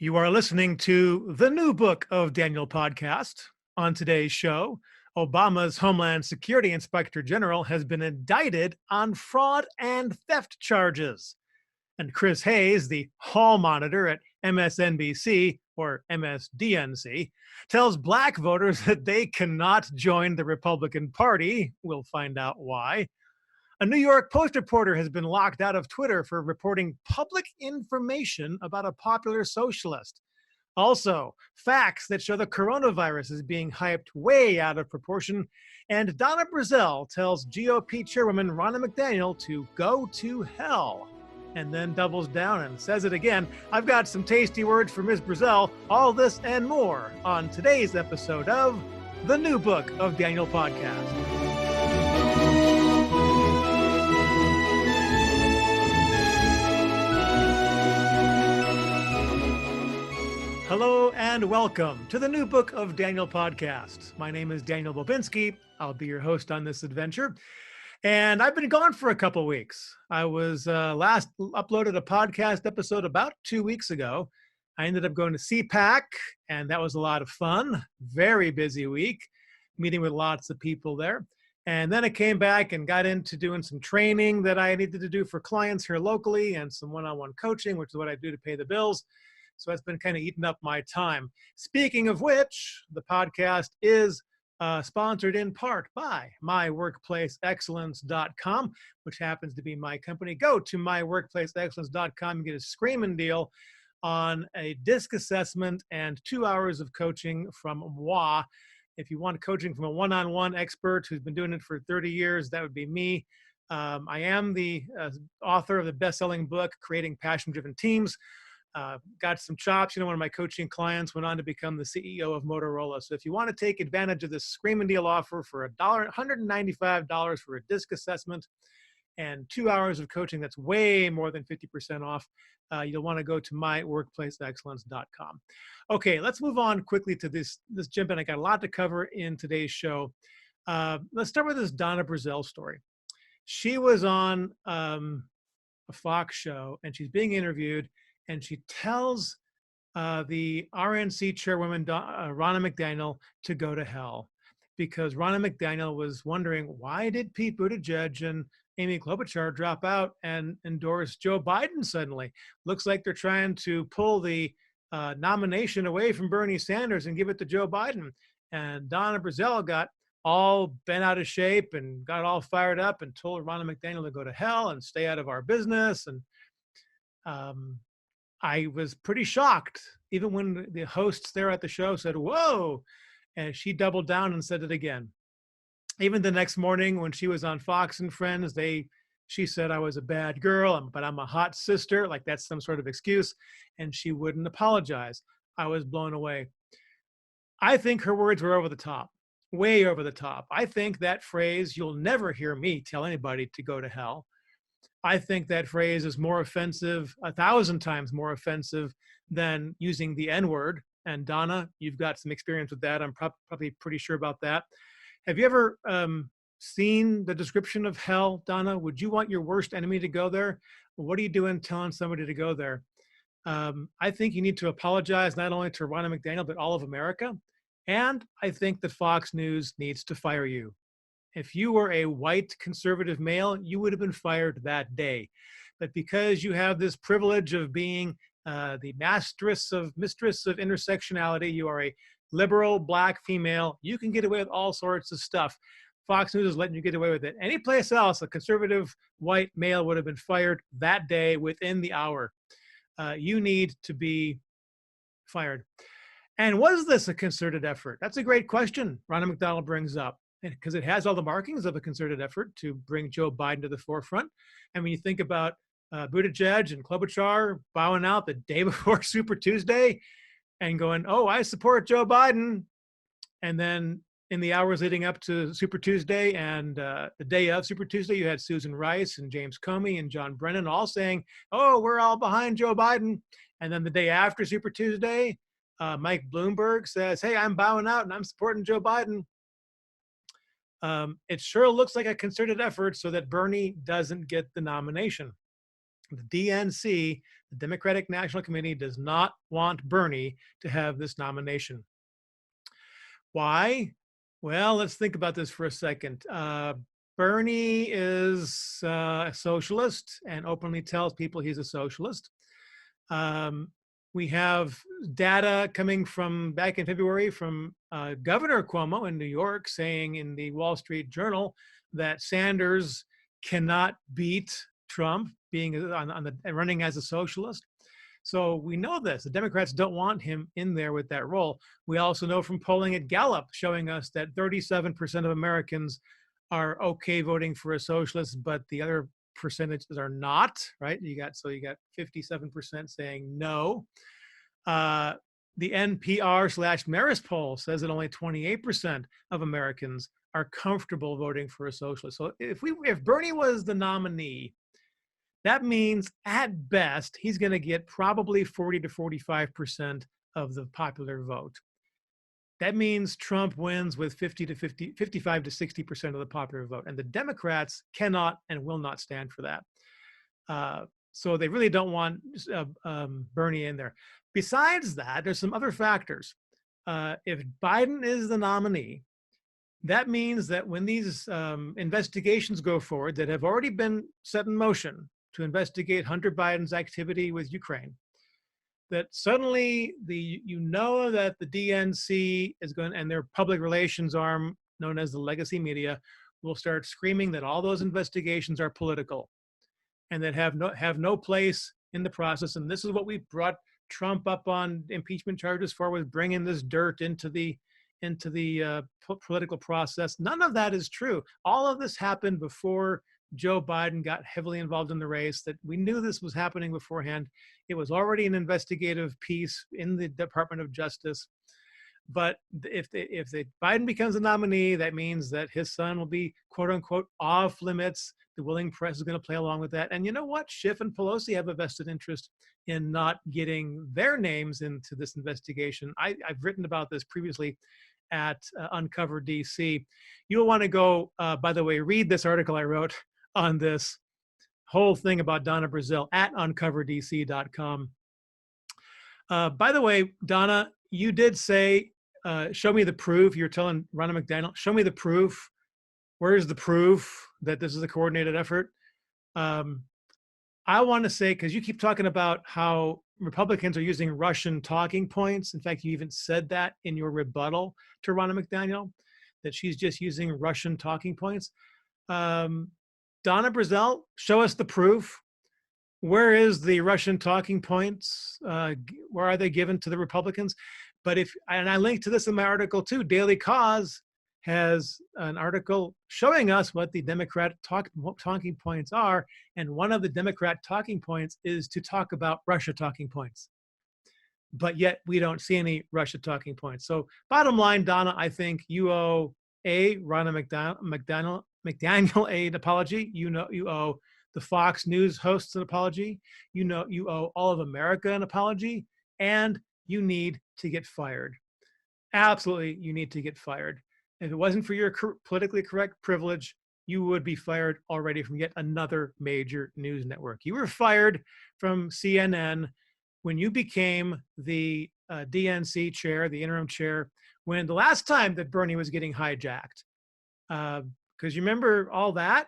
You are listening to the new book of Daniel podcast. On today's show, Obama's Homeland Security Inspector General has been indicted on fraud and theft charges. And Chris Hayes, the hall monitor at MSNBC or MSDNC, tells black voters that they cannot join the Republican Party. We'll find out why. A New York Post reporter has been locked out of Twitter for reporting public information about a popular socialist. Also, facts that show the coronavirus is being hyped way out of proportion. And Donna Brazile tells GOP Chairwoman Ronna McDaniel to go to hell. And then doubles down and says it again. I've got some tasty words for Ms. Brazile. All this and more on today's episode of the new book of Daniel podcast. Hello and welcome to the new book of Daniel podcast. My name is Daniel Bobinski. I'll be your host on this adventure. And I've been gone for a couple weeks. I was last uploaded a podcast episode about 2 weeks ago. I ended up going to CPAC, and that was a lot of fun. Very busy week, meeting with lots of people there. And then I came back and got into doing some training that I needed to do for clients here locally and some one-on-one coaching, which is what I do to pay the bills. So it's been kind of eating up my time. Speaking of which, the podcast is sponsored in part by myworkplaceexcellence.com, which happens to be my company. Go to myworkplaceexcellence.com and get a screaming deal on a DISC assessment and 2 hours of coaching from moi. If you want coaching from a one-on-one expert who's been doing it for 30 years, that would be me. I am the author of the best-selling book, Creating Passion-Driven Teams. Got some chops. One of my coaching clients went on to become the CEO of Motorola. So if you want to take advantage of this screaming deal offer for $195 for a DISC assessment and 2 hours of coaching, that's way more than 50% off. You'll want to go to myworkplaceexcellence.com. Okay, let's move on quickly to this jump in. I got a lot to cover in today's show. Let's start with this Donna Brazile story. She was on a Fox show and she's being interviewed. And she tells the RNC Chairwoman Ronna McDaniel to go to hell because Ronna McDaniel was wondering, why did Pete Buttigieg and Amy Klobuchar drop out and endorse Joe Biden suddenly? Looks like they're trying to pull the nomination away from Bernie Sanders and give it to Joe Biden. And Donna Brazile got all bent out of shape and got all fired up and told Ronna McDaniel to go to hell and stay out of our business. And I was pretty shocked, even when the hosts there at the show said, whoa, and she doubled down and said it again. Even the next morning when she was on Fox and Friends, she said I was a bad girl, but I'm a hot sister, like that's some sort of excuse, and she wouldn't apologize. I was blown away. I think her words were over the top, way over the top. I think that phrase, you'll never hear me tell anybody to go to hell. I think that phrase is more offensive, 1,000 times more offensive than using the N-word. And Donna, you've got some experience with that. I'm probably pretty sure about that. Have you ever seen the description of hell, Donna? Would you want your worst enemy to go there? What are you doing telling somebody to go there? I think you need to apologize not only to Ronna McDaniel, but all of America. And I think that Fox News needs to fire you. If you were a white conservative male, you would have been fired that day. But because you have this privilege of being the mistress of intersectionality, you are a liberal black female, you can get away with all sorts of stuff. Fox News is letting you get away with it. Any place else, a conservative white male would have been fired that day within the hour. You need to be fired. And was this a concerted effort? That's a great question Ronna McDaniel brings up, because it has all the markings of a concerted effort to bring Joe Biden to the forefront. And when you think about Buttigieg and Klobuchar bowing out the day before Super Tuesday and going, oh, I support Joe Biden. And then in the hours leading up to Super Tuesday and the day of Super Tuesday, you had Susan Rice and James Comey and John Brennan all saying, oh, we're all behind Joe Biden. And then the day after Super Tuesday, Mike Bloomberg says, hey, I'm bowing out and I'm supporting Joe Biden. It sure looks like a concerted effort so that Bernie doesn't get the nomination. The DNC, the Democratic National Committee, does not want Bernie to have this nomination. Why? Well, let's think about this for a second. Bernie is a socialist and openly tells people he's a socialist. We have data coming from back in February from Governor Cuomo in New York saying in the Wall Street Journal that Sanders cannot beat Trump being running as a socialist. So we know this. The Democrats don't want him in there with that role. We also know from polling at Gallup showing us that 37% of Americans are okay voting for a socialist, but the other percentages are not, right? You got 57% saying no. The NPR/Marist poll says that only 28% of Americans are comfortable voting for a socialist. So if Bernie was the nominee, that means at best he's going to get probably 40 to 45% of the popular vote. That means Trump wins with 55 to 60% of the popular vote, and the Democrats cannot and will not stand for that. So they really don't want Bernie in there. Besides that, there's some other factors. If Biden is the nominee, that means that when these investigations go forward that have already been set in motion to investigate Hunter Biden's activity with Ukraine, that suddenly that the DNC is going, and their public relations arm known as the legacy media will start screaming that all those investigations are political and that have no place in the process. And this is what we brought Trump up on impeachment charges for, was bringing this dirt into the political process. None of that is true. All of this happened before Joe Biden got heavily involved in the race, that we knew this was happening beforehand. It was already an investigative piece in the Department of Justice. But if Biden becomes a nominee, that means that his son will be, quote unquote, off limits. The willing press is going to play along with that. And you know what? Schiff and Pelosi have a vested interest in not getting their names into this investigation. I've written about this previously at Uncover DC. You'll want to go, by the way, read this article I wrote on this whole thing about Donna Brazile at uncoverdc.com. By the way, Donna, you did say, show me the proof. You're telling Ronna McDaniel, show me the proof. Where's the proof that this is a coordinated effort? I want to say, because you keep talking about how Republicans are using Russian talking points. In fact, you even said that in your rebuttal to Ronna McDaniel, that she's just using Russian talking points. Donna Brazile, show us the proof. Where is the Russian talking points? Where are they given to the Republicans? And I linked to this in my article too. Daily Cause has an article showing us what the Democrat talking points are. And one of the Democrat talking points is to talk about Russia talking points. But yet we don't see any Russia talking points. So bottom line, Donna, I think you owe Ronna McDaniel an apology. You owe the Fox News hosts an apology. You owe all of America an apology, and you need to get fired. Absolutely, you need to get fired. If it wasn't for your politically correct privilege, you would be fired already from yet another major news network. You were fired from CNN when you became the DNC chair, the interim chair, when the last time that Bernie was getting hijacked. Because you remember all that,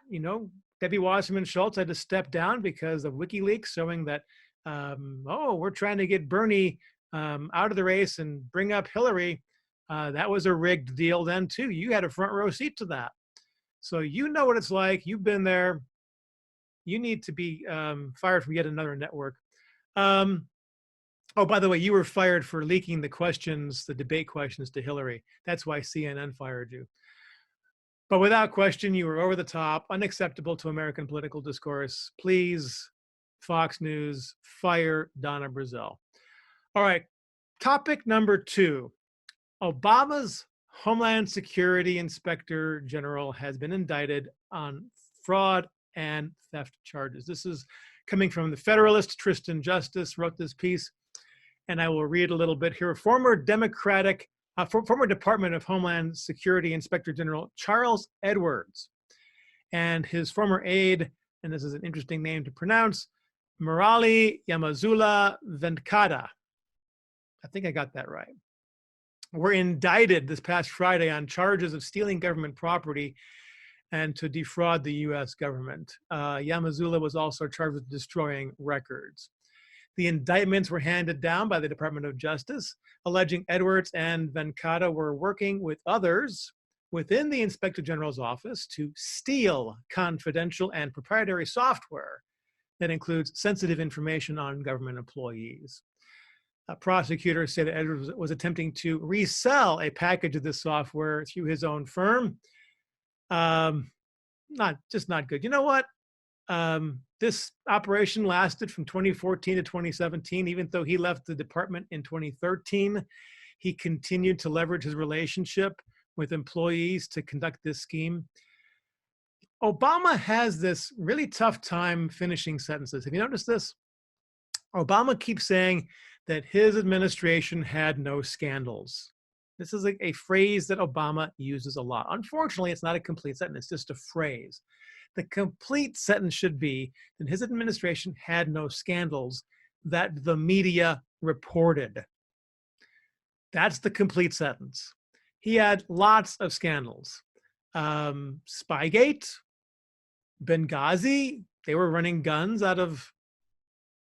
Debbie Wasserman Schultz had to step down because of WikiLeaks showing that, we're trying to get Bernie out of the race and bring up Hillary. That was a rigged deal then too. You had a front row seat to that. So you know what it's like. You've been there. You need to be fired from yet another network. By the way, you were fired for leaking the debate questions to Hillary. That's why CNN fired you. But without question, you were over the top, unacceptable to American political discourse. Please, Fox News, fire Donna Brazile. All right, topic number 2. Obama's Homeland Security Inspector General has been indicted on fraud and theft charges. This is coming from the Federalist. Tristan Justice wrote this piece, and I will read a little bit here. Former Department of Homeland Security Inspector General Charles Edwards and his former aide, and this is an interesting name to pronounce, Murali Yamazula Venkata, I think I got that right, were indicted this past Friday on charges of stealing government property and to defraud the U.S. government. Yamazula was also charged with destroying records. The indictments were handed down by the Department of Justice, alleging Edwards and Venkata were working with others within the Inspector General's office to steal confidential and proprietary software that includes sensitive information on government employees. Prosecutors say that Edwards was attempting to resell a package of this software through his own firm. Not good. You know what? This operation lasted from 2014 to 2017. Even though he left the department in 2013, he continued to leverage his relationship with employees to conduct this scheme. Obama has this really tough time finishing sentences. Have you noticed this? Obama keeps saying that his administration had no scandals. This is a phrase that Obama uses a lot. Unfortunately, it's not a complete sentence, it's just a phrase. The complete sentence should be that his administration had no scandals that the media reported. That's the complete sentence. He had lots of scandals. Spygate, Benghazi, they were running guns out of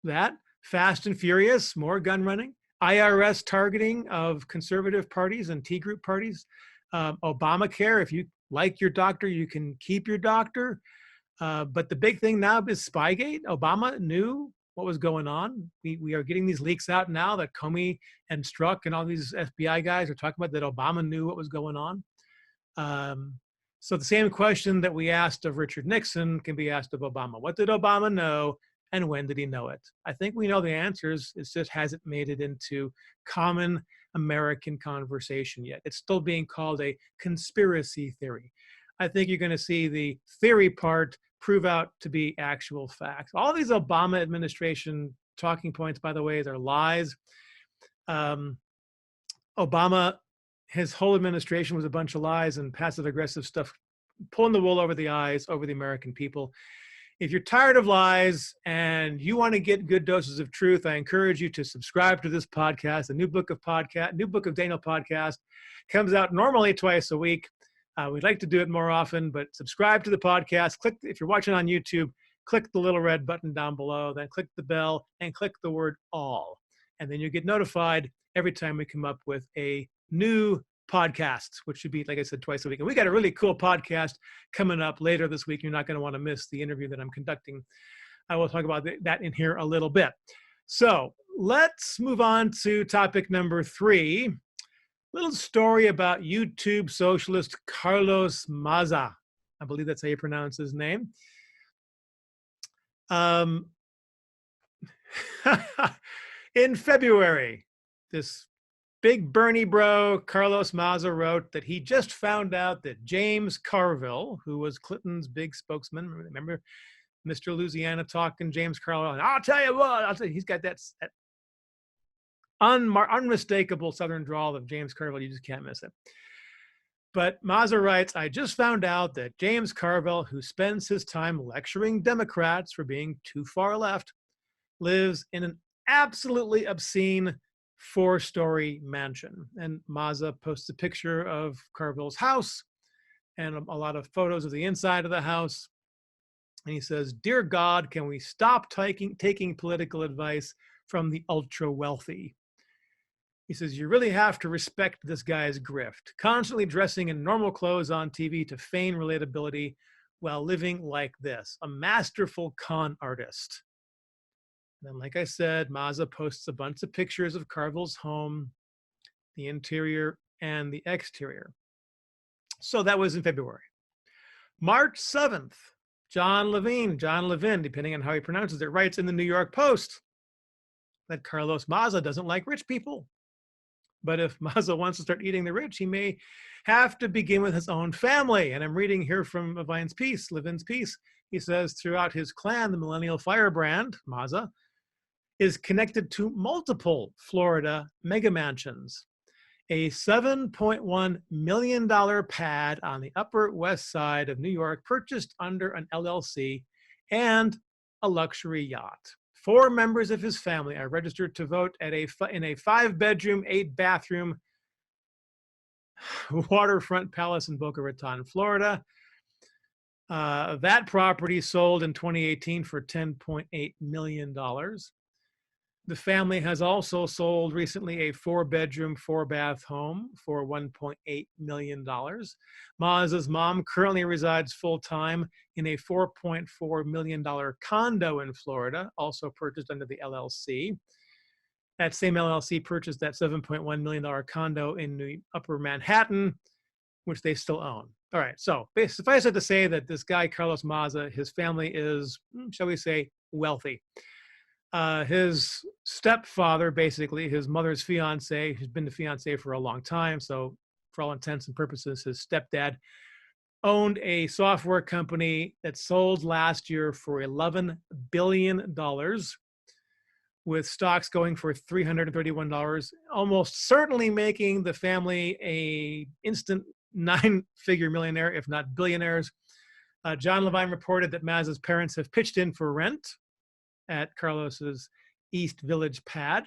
that. Fast and Furious, more gun running. IRS targeting of conservative parties and T group parties. Obamacare, if you like your doctor, you can keep your doctor. But the big thing now is Spygate. Obama knew what was going on. We are getting these leaks out now that Comey and Strzok and all these FBI guys are talking about that Obama knew what was going on. So the same question that we asked of Richard Nixon can be asked of Obama. What did Obama know and when did he know it? I think we know the answers. It just hasn't made it into common American conversation yet. It's still being called a conspiracy theory. I think you're going to see the theory part prove out to be actual facts. All these Obama administration talking points, by the way, they're lies. Obama, his whole administration was a bunch of lies and passive aggressive stuff, pulling the wool over the eyes over the American people. If you're tired of lies and you want to get good doses of truth, I encourage you to subscribe to this podcast. The New Book of Daniel podcast comes out normally twice a week. We'd like to do it more often, but subscribe to the podcast. If you're watching on YouTube, click the little red button down below, then click the bell and click the word all. And then you get notified every time we come up with a new podcast, which should be, like I said, twice a week. And we got a really cool podcast coming up later this week. You're not going to want to miss the interview that I'm conducting. I will talk about that in here a little bit. So let's move on to topic number 3. Little story about YouTube socialist Carlos Maza. I believe that's how you pronounce his name. In February, this big Bernie bro, Carlos Maza, wrote that he just found out that James Carville, who was Clinton's big spokesman, remember Mr. Louisiana talking, James Carville, and I'll tell you, he's got that unmistakable Southern drawl of James Carville. You just can't miss it. But Maza writes, I just found out that James Carville, who spends his time lecturing Democrats for being too far left, lives in an absolutely obscene 4-story mansion. And Maza posts a picture of Carville's house and a lot of photos of the inside of the house. And he says, Dear God, can we stop taking political advice from the ultra wealthy? He says, you really have to respect this guy's grift, constantly dressing in normal clothes on TV to feign relatability while living like this, a masterful con artist. And like I said, Maza posts a bunch of pictures of Carville's home, the interior and the exterior. So that was in February. March 7th, John Levin, depending on how he pronounces it, writes in the New York Post that Carlos Maza doesn't like rich people. But if Maza wants to start eating the rich, he may have to begin with his own family. And I'm reading here from Levin's piece. He says, throughout his clan, the Millennial Firebrand, Maza, is connected to multiple Florida mega mansions. A $7.1 million pad on the Upper West Side of New York purchased under an LLC and a luxury yacht. 4 members of his family are registered to vote at in a 5-bedroom, 8-bathroom waterfront palace in Boca Raton, Florida. That property sold in 2018 for $10.8 million. The family has also sold recently a 4-bedroom, 4-bath home for $1.8 million. Maza's mom currently resides full-time in a $4.4 million condo in Florida, also purchased under the LLC. That same LLC purchased that $7.1 million condo in the Upper Manhattan, which they still own. All right, so suffice it to say that this guy, Carlos Maza, his family is, shall we say, wealthy. His stepfather, basically, his mother's fiance, who's been the fiance for a long time, so for all intents and purposes, his stepdad, owned a software company that sold last year for $11 billion, with stocks going for $331, almost certainly making the family a instant 9-figure millionaire, if not billionaires. John Levine reported that Maza's parents have pitched in for rent at Carlos's East Village pad.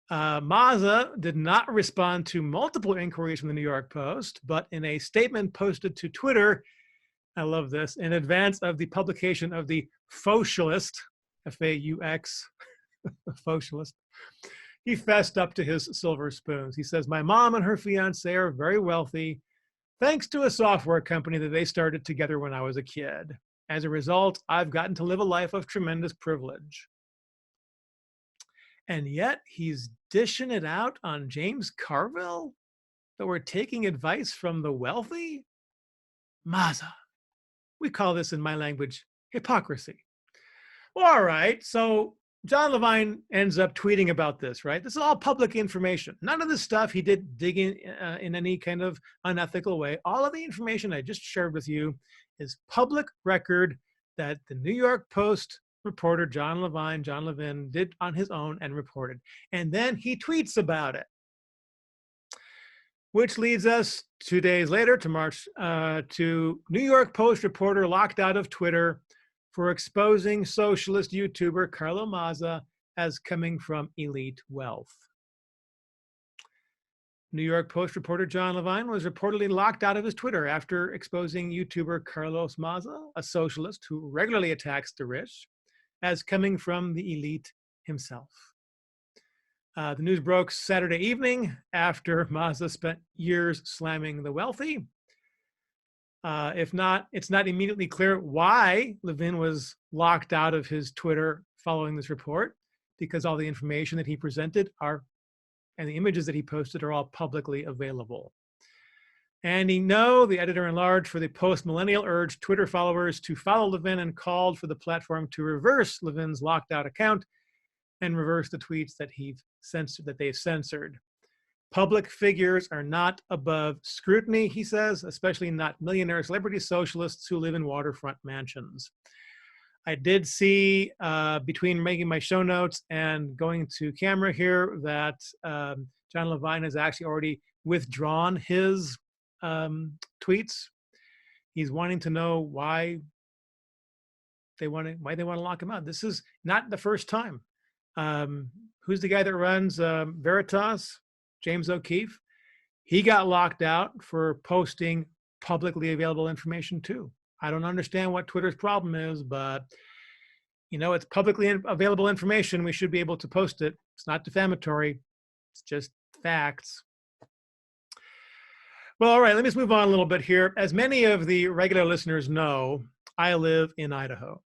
Maza did not respond to multiple inquiries from the New York Post, but in a statement posted to Twitter, I love this, in advance of the publication of the Socialist, F-A-U-X, Socialist, he fessed up to his silver spoons. He says, "My mom and her fiance are very wealthy, thanks to a software company that they started together when I was a kid. As a result, I've gotten to live a life of tremendous privilege." And yet he's dishing it out on James Carville that we're taking advice from the wealthy? Maza. We call this in my language hypocrisy. Well, all right, so John Levine ends up tweeting about this, right? This is all public information. None of this stuff he did dig in any kind of unethical way. All of the information I just shared with you is public record that the New York Post reporter John Levine did on his own and reported. And then he tweets about it, which leads us 2 days later to New York Post reporter locked out of Twitter for exposing socialist YouTuber Carlos Maza as coming from elite wealth. New York Post reporter John Levine was reportedly locked out of his Twitter after exposing YouTuber Carlos Maza, a socialist who regularly attacks the rich, as coming from the elite himself. The news broke Saturday evening after Maza spent years slamming the wealthy. If not, it's not immediately clear why Levine was locked out of his Twitter following this report, because all the information that he presented and the images that he posted are all publicly available. Andy No, the editor-in-large for the Post-Millennial, urged Twitter followers to follow Levine and called for the platform to reverse Levine's locked-out account and reverse the tweets that they've censored. Public figures are not above scrutiny, he says, especially not millionaire celebrity socialists who live in waterfront mansions. I did see, between making my show notes and going to camera here, that John Levine has actually already withdrawn his tweets. He's wanting to know why they want to lock him out. This is not the first time. Who's the guy that runs Veritas? James O'Keefe. He got locked out for posting publicly available information too. I don't understand what Twitter's problem is, but it's publicly available information. We should be able to post it. It's not defamatory. It's just facts. Well, all right, let me just move on a little bit here. As many of the regular listeners know, I live in Idaho.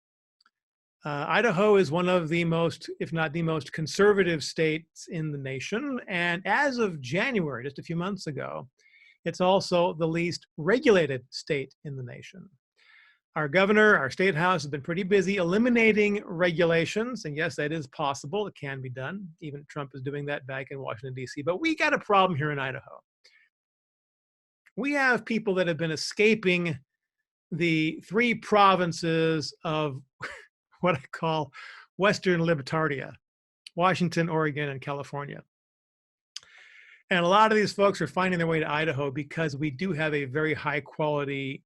Idaho is one of the most, if not the most conservative states in the nation. And as of January, just a few months ago, it's also the least regulated state in the nation. Our governor, our state house has been pretty busy eliminating regulations. And yes, that is possible. It can be done. Even Trump is doing that back in Washington, D.C. But we got a problem here in Idaho. We have people that have been escaping the 3 provinces of what I call Western Libtardia, Washington, Oregon, and California. And a lot of these folks are finding their way to Idaho because we do have a very high quality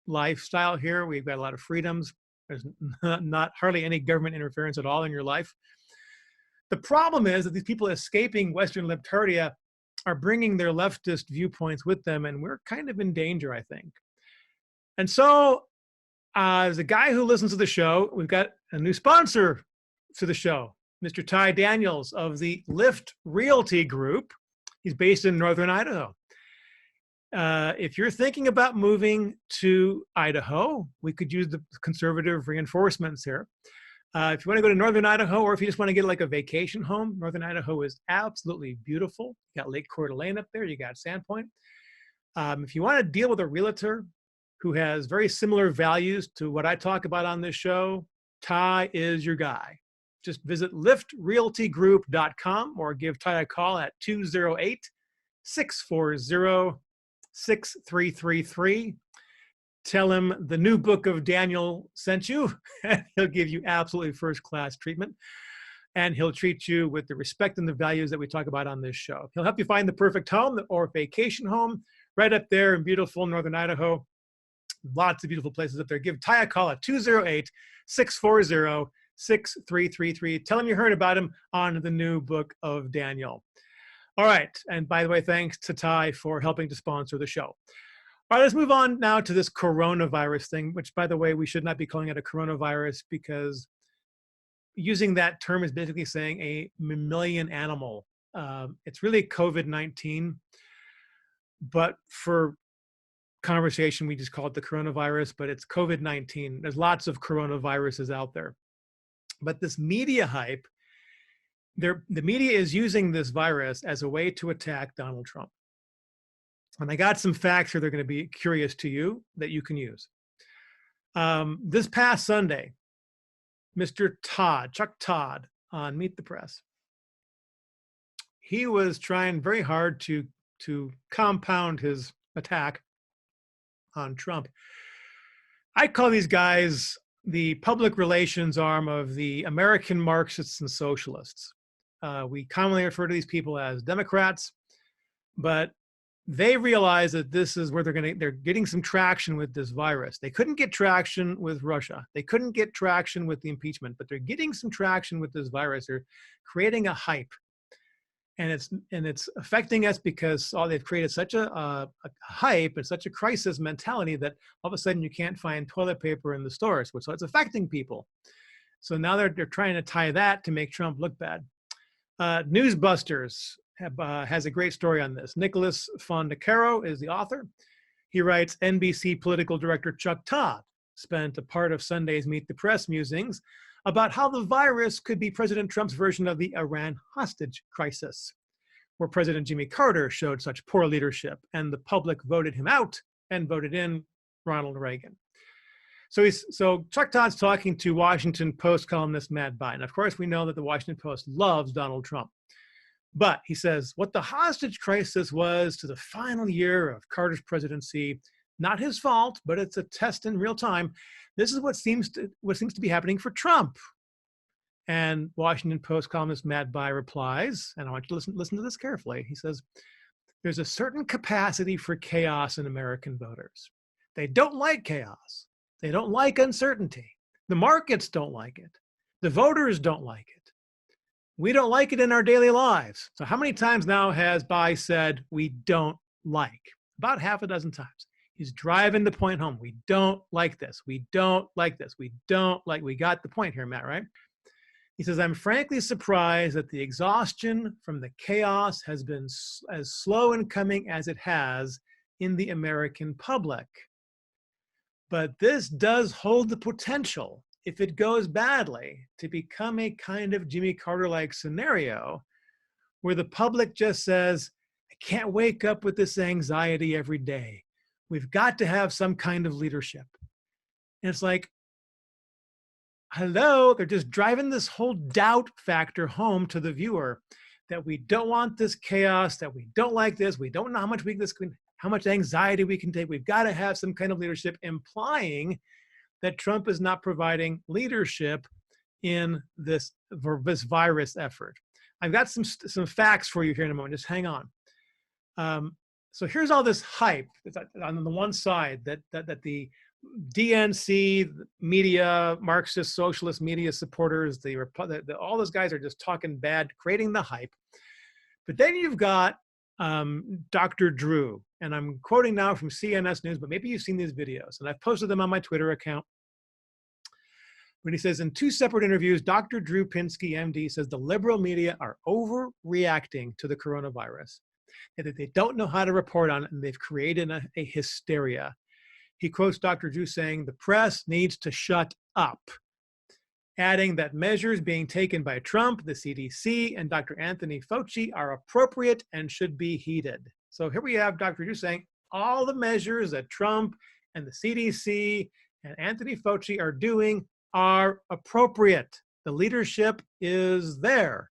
lifestyle here. We've got a lot of freedoms. There's not hardly any government interference at all in your life. The problem is that these people escaping Western Libtardia are bringing their leftist viewpoints with them, and we're kind of in danger, I think. And so, as a guy who listens to the show, we've got a new sponsor to the show, Mr. Ty Daniels of the Lyft Realty Group. He's based in Northern Idaho. If you're thinking about moving to Idaho, we could use the conservative reinforcements here. If you want to go to Northern Idaho, or if you just want to get like a vacation home, Northern Idaho is absolutely beautiful. You got Lake Coeur d'Alene up there, you got Sandpoint. If you want to deal with a realtor who has very similar values to what I talk about on this show, Ty is your guy. Just visit liftrealtygroup.com or give Ty a call at 208-640-6333. Tell him the new book of Daniel sent you, and he'll give you absolutely first-class treatment. And he'll treat you with the respect and the values that we talk about on this show. He'll help you find the perfect home or vacation home right up there in beautiful Northern Idaho. Lots of beautiful places up there. Give Ty a call at 208-640-6333. Tell him you heard about him on the new book of Daniel. All right. And by the way, thanks to Ty for helping to sponsor the show. All right, let's move on now to this coronavirus thing, which, by the way, we should not be calling it a coronavirus, because using that term is basically saying a mammalian animal. It's really COVID-19, but for conversation, we just call it the coronavirus, but it's COVID-19. There's lots of coronaviruses out there. But this media hype, the media is using this virus as a way to attack Donald Trump. And I got some facts here that are going to be curious to you that you can use. This past Sunday, Mr. Chuck Todd on Meet the Press, he was trying very hard to compound his attack on Trump. I call these guys the public relations arm of the American Marxists and Socialists. We commonly refer to these people as Democrats, but they realize that this is where they're getting some traction with this virus. They couldn't get traction with Russia. They couldn't get traction with the impeachment, but they're getting some traction with this virus. They're creating a hype, and it's affecting us because they've created such a hype and such a crisis mentality that all of a sudden you can't find toilet paper in the stores, so it's affecting people. So now they're trying to tie that to make Trump look bad. Newsbusters has a great story on this. Nicholas Fondacaro is the author. He writes, NBC political director Chuck Todd spent a part of Sunday's Meet the Press musings about how the virus could be President Trump's version of the Iran hostage crisis, where President Jimmy Carter showed such poor leadership and the public voted him out and voted in Ronald Reagan. So Chuck Todd's talking to Washington Post columnist Matt Biden. Of course, we know that the Washington Post loves Donald Trump. But he says what the hostage crisis was to the final year of Carter's presidency, not his fault, but it's a test in real time. This is what seems to be happening for Trump. And Washington Post columnist Matt Biden replies, and I want you to listen to this carefully. He says, there's a certain capacity for chaos in American voters. They don't like chaos. They don't like uncertainty. The markets don't like it. The voters don't like it. We don't like it in our daily lives. So how many times now has Biden said we don't like? About half a dozen times. He's driving the point home. We don't like this. We don't like this. We don't like. We got the point here, Matt, right? He says, I'm frankly surprised that the exhaustion from the chaos has been as slow in coming as it has in the American public. But this does hold the potential, if it goes badly, to become a kind of Jimmy Carter-like scenario where the public just says, I can't wake up with this anxiety every day. We've got to have some kind of leadership. And it's like, hello, they're just driving this whole doubt factor home to the viewer that we don't want this chaos, that we don't like this, we don't know how much anxiety we can take. We've got to have some kind of leadership, implying that Trump is not providing leadership in this virus effort. I've got some facts for you here in a moment. Just hang on. So here's all this hype on the one side that the DNC media, Marxist, socialist media supporters, all those guys are just talking bad, creating the hype. But then you've got Dr. Drew, and I'm quoting now from CNS News, but maybe you've seen these videos, and I've posted them on my Twitter account. When he says, in 2 separate interviews, Dr. Drew Pinsky, MD, says the liberal media are overreacting to the coronavirus, and that they don't know how to report on it, and they've created a hysteria. He quotes Dr. Drew saying, the press needs to shut up, adding that measures being taken by Trump, the CDC, and Dr. Anthony Fauci are appropriate and should be heeded. So here we have Dr. Drew saying all the measures that Trump and the CDC and Anthony Fauci are doing are appropriate. The leadership is there.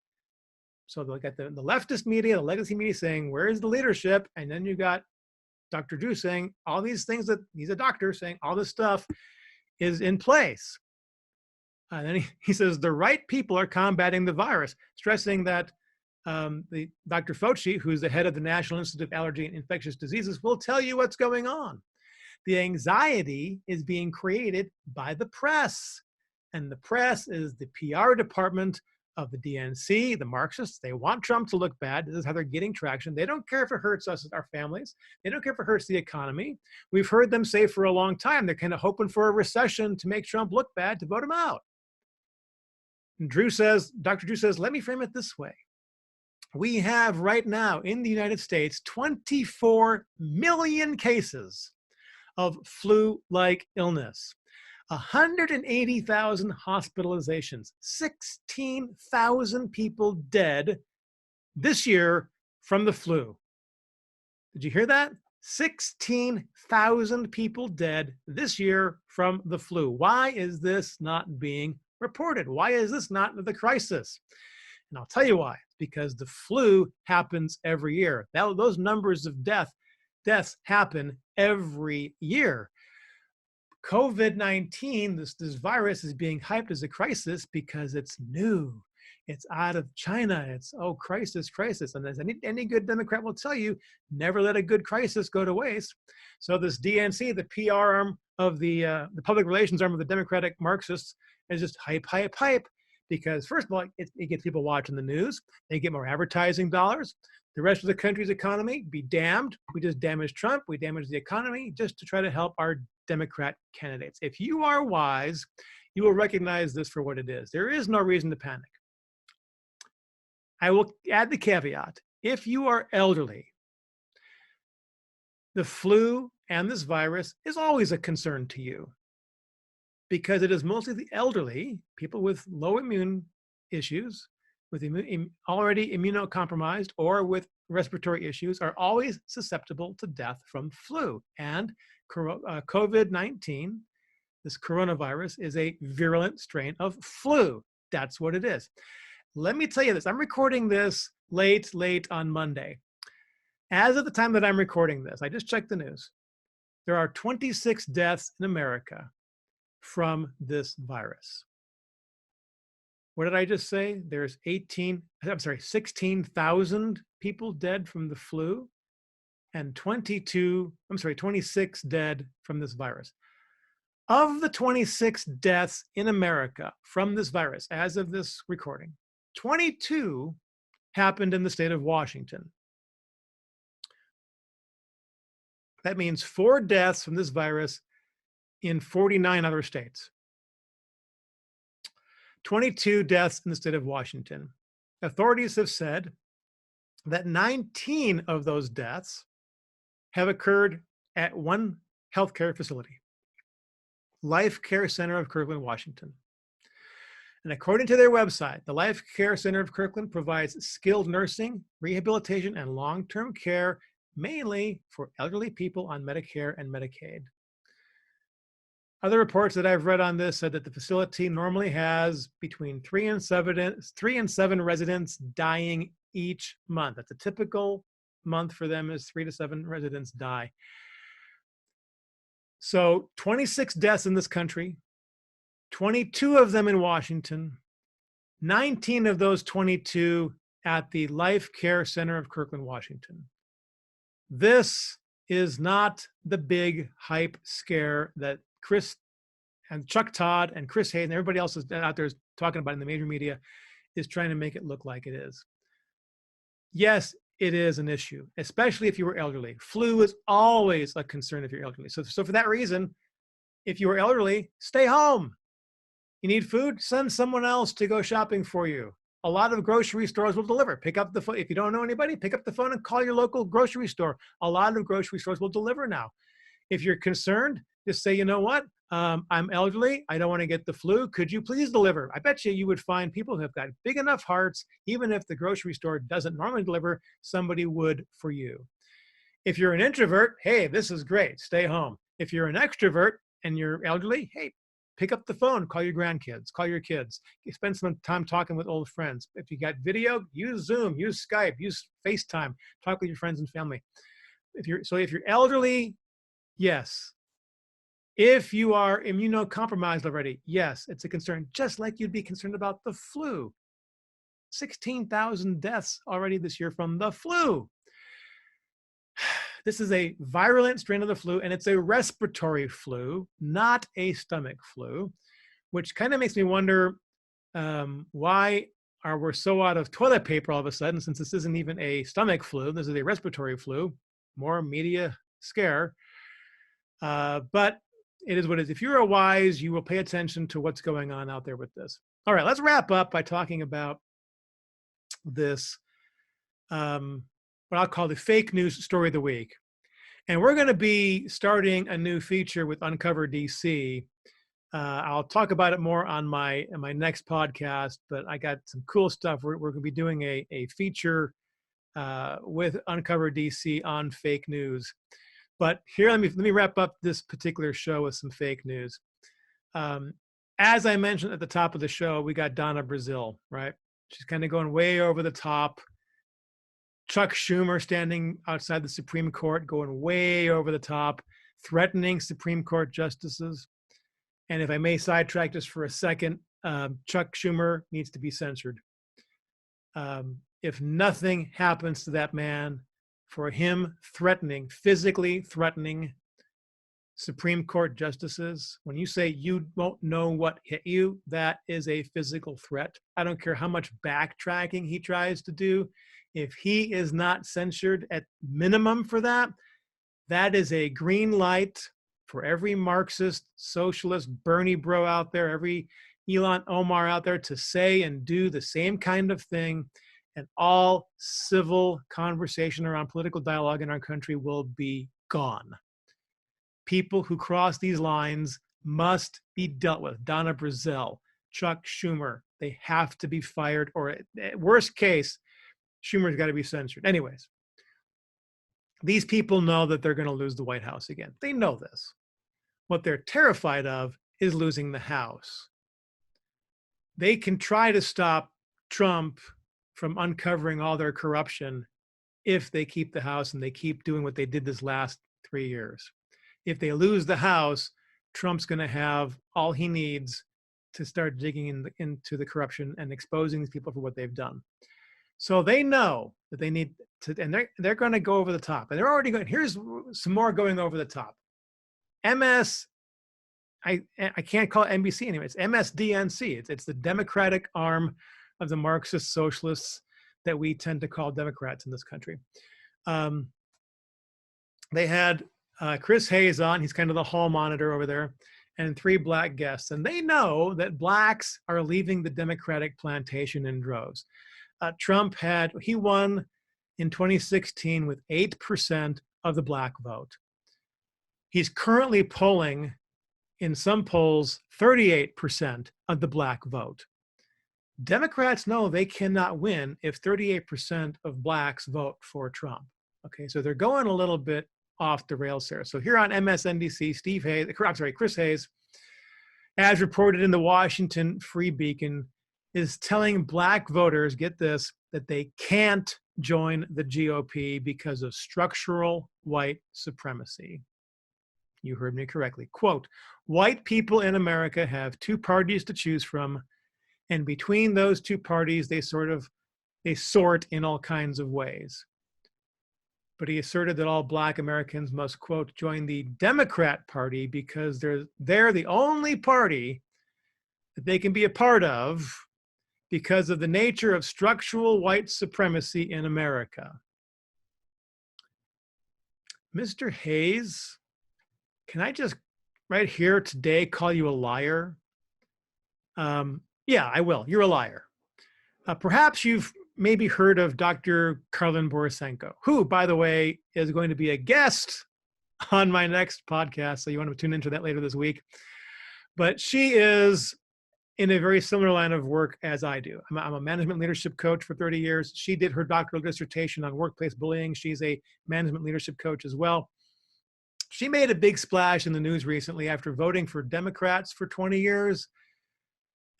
So they'll get the leftist media, the legacy media saying, where's the leadership? And then you got Dr. Drew saying all these things that he's a doctor saying all this stuff is in place. And then he says the right people are combating the virus, stressing that the Dr. Fauci, who's the head of the National Institute of Allergy and Infectious Diseases, will tell you what's going on. The anxiety is being created by the press. And the press is the PR department of the DNC, the Marxists. They want Trump to look bad. This is how they're getting traction. They don't care if it hurts us, our families. They don't care if it hurts the economy. We've heard them say for a long time, they're kind of hoping for a recession to make Trump look bad, to vote him out. And Dr. Drew says, let me frame it this way. We have right now in the United States 24 million cases of flu-like illness, 180,000 hospitalizations, 16,000 people dead this year from the flu. Did you hear that? 16,000 people dead this year from the flu. Why is this not being reported? Why is this not the crisis? And I'll tell you why. Because the flu happens every year. Those numbers of deaths happen every year. COVID-19, this virus is being hyped as a crisis because it's new. It's out of China. It's, oh, crisis. And as any good Democrat will tell you, never let a good crisis go to waste. So this DNC, the PR arm of the public relations arm of the Democratic Marxists, is just hype. Because first of all, it gets people watching the news. They get more advertising dollars. The rest of the country's economy, be damned. We just damaged Trump. We damaged the economy just to try to help our Democrat candidates. If you are wise, you will recognize this for what it is. There is no reason to panic. I will add the caveat. If you are elderly, the flu and this virus is always a concern to you, because it is mostly the elderly, people with low immune issues, with already immunocompromised or with respiratory issues, are always susceptible to death from flu. And COVID-19, this coronavirus, is a virulent strain of flu. That's what it is. Let me tell you this. I'm recording this late on Monday. As of the time that I'm recording this, I just checked the news. There are 26 deaths in America from this virus. What did I just say? There's 16,000 people dead from the flu and 26 dead from this virus. Of the 26 deaths in America from this virus, as of this recording, 22 happened in the state of Washington. That means 4 deaths from this virus in 49 other states. 22 deaths in the state of Washington. Authorities have said that 19 of those deaths have occurred at one healthcare facility, Life Care Center of Kirkland, Washington. And according to their website, the Life Care Center of Kirkland provides skilled nursing, rehabilitation, and long-term care, mainly for elderly people on Medicare and Medicaid. Other reports that I've read on this said that the facility normally has between 3 and 7 residents dying each month. That's a typical month for them, is 3 to 7 residents die. So 26 deaths in this country, 22 of them in Washington, 19 of those 22 at the Life Care Center of Kirkland, Washington. This is not the big hype scare that Chris and Chuck Todd and Chris Hayes and everybody else is out there is talking about in the major media is trying to make it look like it is. Yes, it is an issue, especially if you were elderly. Flu is always a concern if you're elderly. So for that reason, if you are elderly, stay home. You need food? Send someone else to go shopping for you. A lot of grocery stores will deliver. Pick up the phone. If you don't know anybody, pick up the phone and call your local grocery store. A lot of grocery stores will deliver now. If you're concerned, just say, you know what? I'm elderly. I don't want to get the flu. Could you please deliver? I bet you would find people who have got big enough hearts, even if the grocery store doesn't normally deliver, somebody would for you. If you're an introvert, hey, this is great. Stay home. If you're an extrovert and you're elderly, hey, pick up the phone, call your grandkids, call your kids. You spend some time talking with old friends. If you got video, use Zoom, use Skype, use FaceTime, talk with your friends and family. If you're elderly, yes. If you are immunocompromised already, yes, it's a concern, just like you'd be concerned about the flu. 16,000 deaths already this year from the flu. This is a virulent strain of the flu, and it's a respiratory flu, not a stomach flu, which kind of makes me wonder why are we so out of toilet paper all of a sudden, since this isn't even a stomach flu. This is a respiratory flu, more media scare. But it is what it is. If you're wise, you will pay attention to what's going on out there with this. All right, let's wrap up by talking about this, what I'll call the fake news story of the week. And we're going to be starting a new feature with Uncover DC. I'll talk about it more on my next podcast, but I got some cool stuff. We're going to be doing a feature with Uncover DC on fake news. But here, let me wrap up this particular show with some fake news. As I mentioned at the top of the show, we got Donna Brazile, right? She's kind of going way over the top. Chuck Schumer standing outside the Supreme Court, going way over the top, threatening Supreme Court justices. And if I may sidetrack just for a second, Chuck Schumer needs to be censured. If nothing happens to that man, for him physically threatening Supreme Court justices, when you say you won't know what hit you, that is a physical threat. I don't care how much backtracking he tries to do. If he is not censured at minimum for that, that is a green light for every Marxist, socialist, Bernie bro out there, every Elon Omar out there to say and do the same kind of thing. And all civil conversation around political dialogue in our country will be gone. People who cross these lines must be dealt with. Donna Brazile, Chuck Schumer, they have to be fired, or at worst case, Schumer's got to be censored. Anyways, these people know that they're going to lose the White House again. They know this. What they're terrified of is losing the House. They can try to stop Trump from uncovering all their corruption if they keep the House and they keep doing what they did this last 3 years. If they lose the House, Trump's going to have all he needs to start digging into the corruption and exposing these people for what they've done. So they know that they need to, and they're going to go over the top. And they're already going, here's some more going over the top. I can't call it NBC anymore. It's MSDNC. It's the Democratic arm of the Marxist socialists that we tend to call Democrats in this country. They had Chris Hayes on. He's kind of the hall monitor over there, and 3 black guests. And they know that blacks are leaving the Democratic plantation in droves. Trump he won in 2016 with 8% of the black vote. He's currently polling, in some polls, 38% of the black vote. Democrats know they cannot win if 38% of blacks vote for Trump. Okay, so they're going a little bit off the rails here. So here on MSNBC, Chris Hayes, as reported in the Washington Free Beacon, is telling black voters, get this, that they can't join the GOP because of structural white supremacy. You heard me correctly. Quote, white people in America have 2 parties to choose from, and between those 2 parties, they sort in all kinds of ways. but he asserted that all Black Americans must, quote, join the Democrat Party because they're the only party that they can be a part of because of the nature of structural white supremacy in America. Mr. Hayes, can I just right here today call you a liar? Yeah, I will. You're a liar. Perhaps you've maybe heard of Dr. Karlyn Borysenko, who, by the way, is going to be a guest on my next podcast. So you want to tune into that later this week. But she is in a very similar line of work as I do. I'm a management leadership coach for 30 years. She did her doctoral dissertation on workplace bullying. She's a management leadership coach as well. She made a big splash in the news recently after voting for Democrats for 20 years.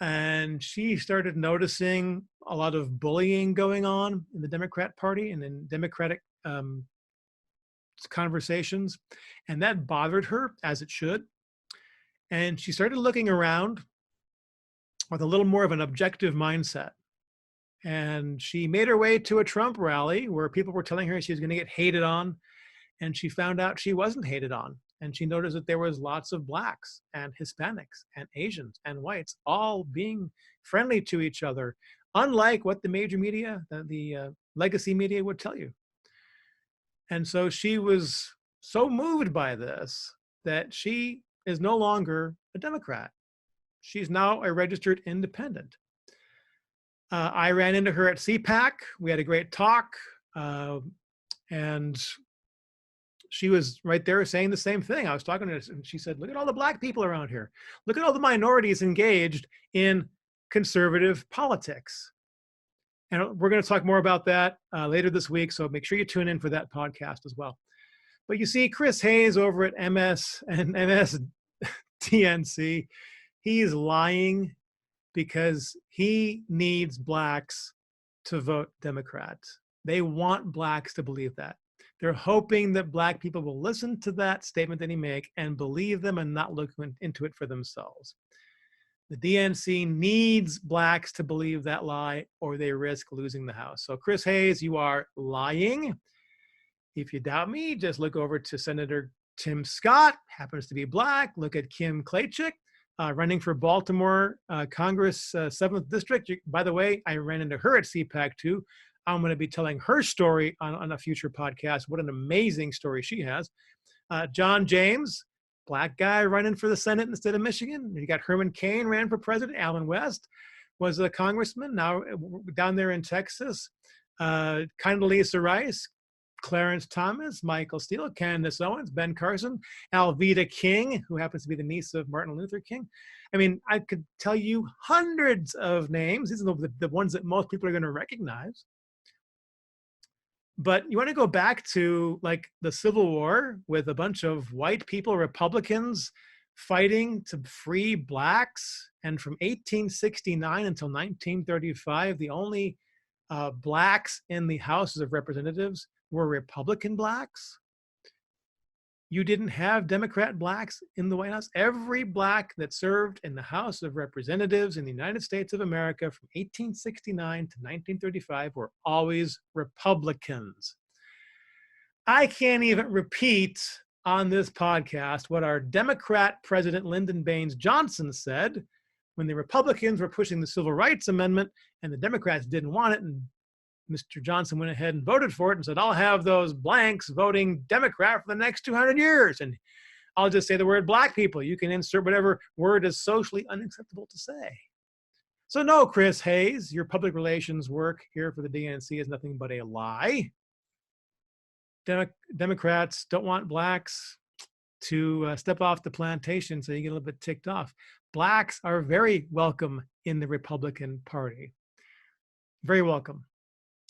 And she started noticing a lot of bullying going on in the Democrat Party and in Democratic conversations. And that bothered her, as it should. And she started looking around with a little more of an objective mindset. And she made her way to a Trump rally where people were telling her she was going to get hated on. And she found out she wasn't hated on. And she noticed that there was lots of Blacks and Hispanics and Asians and whites all being friendly to each other, unlike what the major media, the legacy media would tell you. And so she was so moved by this that she is no longer a Democrat. She's now a registered independent. I ran into her at CPAC. We had a great talk. And she was right there saying the same thing. I was talking to her and she said, look at all the Black people around here. Look at all the minorities engaged in conservative politics. And we're going to talk more about that later this week. So make sure you tune in for that podcast as well. But you see Chris Hayes over at MS and MSDNC, he's lying because he needs Blacks to vote Democrat. They want Blacks to believe that. They're hoping that Black people will listen to that statement that he made and believe them and not look into it for themselves. The DNC needs Blacks to believe that lie or they risk losing the House. So Chris Hayes, you are lying. If you doubt me, just look over to Senator Tim Scott, happens to be Black. Look at Kim Klachik, running for Baltimore Congress 7th District. By the way, I ran into her at CPAC too. I'm going to be telling her story on a future podcast. What an amazing story she has. John James, Black guy running for the Senate instead of Michigan. You got Herman Cain ran for president. Alan West was a congressman, now down there in Texas. Condoleezza Rice, Clarence Thomas, Michael Steele, Candace Owens, Ben Carson, Alveda King, who happens to be the niece of Martin Luther King. I mean, I could tell you hundreds of names. These are the ones that most people are going to recognize. But you want to go back to like the Civil War with a bunch of white people, Republicans, fighting to free Blacks. And from 1869 until 1935, the only Blacks in the Houses of Representatives were Republican Blacks. You didn't have Democrat Blacks in the White House. Every Black that served in the House of Representatives in the United States of America from 1869 to 1935 were always Republicans. I can't even repeat on this podcast what our Democrat President Lyndon Baines Johnson said when the Republicans were pushing the Civil Rights Amendment and the Democrats didn't want it, and Mr. Johnson went ahead and voted for it and said, I'll have those blanks voting Democrat for the next 200 years. And I'll just say the word Black people. You can insert whatever word is socially unacceptable to say. So no, Chris Hayes, your public relations work here for the DNC is nothing but a lie. Democrats don't want Blacks to step off the plantation, so you get a little bit ticked off. Blacks are very welcome in the Republican Party. Very welcome.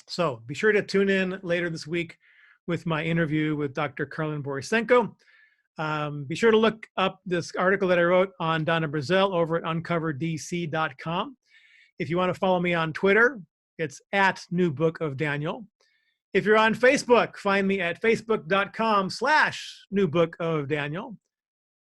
So be sure to tune in later this week with my interview with Dr. Karlyn Borysenko. Be sure to look up this article that I wrote on Donna Brazile over at uncoverdc.com. If you want to follow me on Twitter, it's at New Book of Daniel. If you're on Facebook, find me at facebook.com/New Book of Daniel.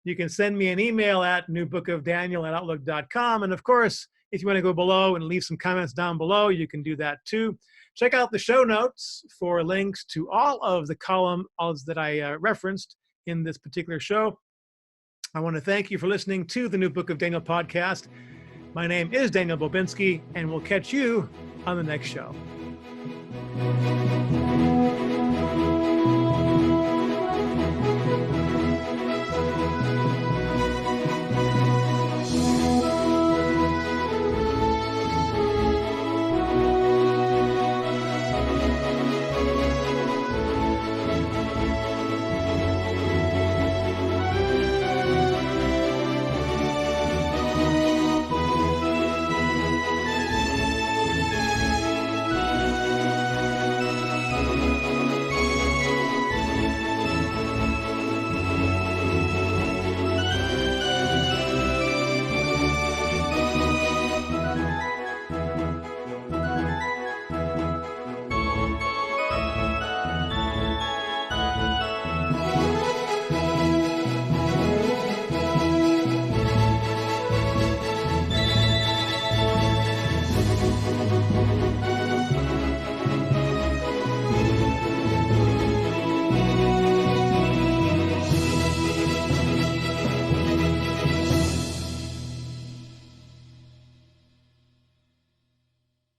You can send me an email at newbookofdaniel@outlook.com. And of course, if you want to go below and leave some comments down below, you can do that too. Check out the show notes for links to all of the columns that I referenced in this particular show. I want to thank you for listening to the New Book of Daniel podcast. My name is Daniel Bobinski, and we'll catch you on the next show.